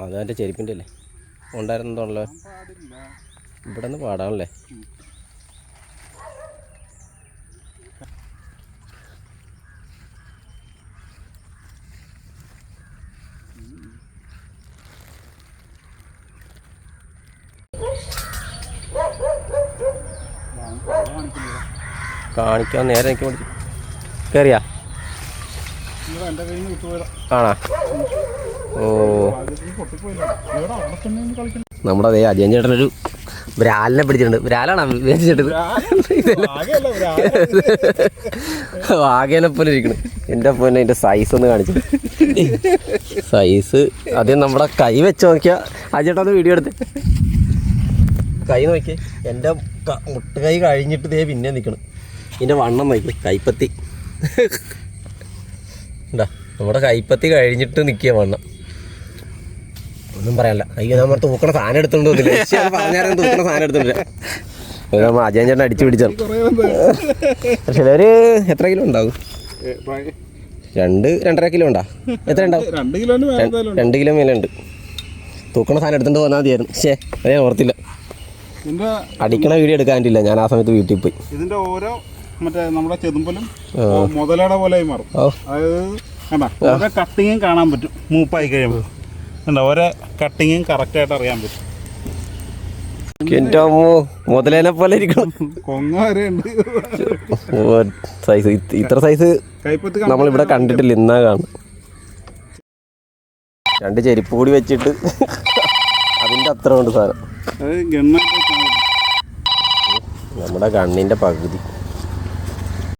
അത് എൻ്റെ ചെരുപ്പിൻ്റെ അല്ലേ ഉണ്ടായിരുന്നതാണല്ലോ. ഇവിടെ നിന്ന് പാടാണല്ലേ. കാണിക്കാൻ നേരെ എനിക്ക് പഠിച്ചു കയറിയാ ആണാ. ഓ നമ്മുടെ അതേ അജയൻ ചേട്ടനൊരു ബ്രാലിനെ പിടിച്ചിട്ടുണ്ട്. ബ്രാലാണോ വിചാരിച്ചിട്ടത്? ആകേനെ പോലെ ഇരിക്കണം. എൻ്റെ പോലെ അതിൻ്റെ സൈസ് ഒന്ന് കാണിച്ചു. സൈസ് ആദ്യം നമ്മുടെ കൈ വെച്ച് നോക്കിയാൽ അജേട്ടൊന്ന് വീഡിയോ എടുത്ത് കൈ നോക്കിയേ. എൻ്റെ മുട്ടുകൈ കഴിഞ്ഞിട്ട് ദേ പിന്നെ നിൽക്കണം. ഇതിൻ്റെ വണ്ണം നോക്കി കൈപ്പത്തി ഉണ്ടാ. നമ്മുടെ കൈപ്പത്തി കഴിഞ്ഞിട്ട് നിൽക്കുക വണ്ണം. ഒന്നും പറയാനില്ല. അയ്യോ നമ്മൾ തൂക്കണ സാധനം എടുത്തോണ്ട് വന്നില്ല. പറഞ്ഞാലും തൂക്കണ സാധനം എടുത്തോണ്ടില്ല. നമ്മൾ അജയൻ ചേട്ടൻ അടിച്ചു പിടിച്ചാണ്. പക്ഷേ ഒരു എത്ര കിലോ ഉണ്ടാവും? 2-2.5 കിലോ ഉണ്ടാ? എത്ര ഉണ്ടാവും? 2 കിലോ മേലെ ഉണ്ട്. തൂക്കണ സാധനം എടുത്തോണ്ട് പോന്നാൽ മതിയായിരുന്നു. പക്ഷേ അത് ഞാൻ ഓർത്തില്ല. അടിക്കണ വീഡിയോ എടുക്കാൻ പറ്റില്ല. ഞാൻ ആ സമയത്ത് വീട്ടിൽ പോയി. ഇതിന്റെ ഓരോ മറ്റേ നമ്മുടെ ചെതുമ്പലും മുതലയുടെ പോലെ മാറും. അതായത് കട്ടിങ്ങും കാണാൻ പറ്റും. മൂപ്പായി കഴിയുമ്പോൾ ഓരോ കട്ടിങ്ങും കറക്റ്റായിട്ട് അറിയാൻ പറ്റും. മുതലേനെ പോലെ ഇരിക്കണം. കൊങ്ങ വരെ ഉണ്ട്. സൈസ് ഇത്ര സൈസ് നമ്മളിവിടെ കണ്ടിട്ടില്ല. ഇന്നാ കാണും. 2 ചെരുപ്പ് കൂടി വെച്ചിട്ട് അതിൻ്റെ അത്ര കൊണ്ട് സാധനം. നമ്മുടെ കണ്ണിൻ്റെ പകുതി.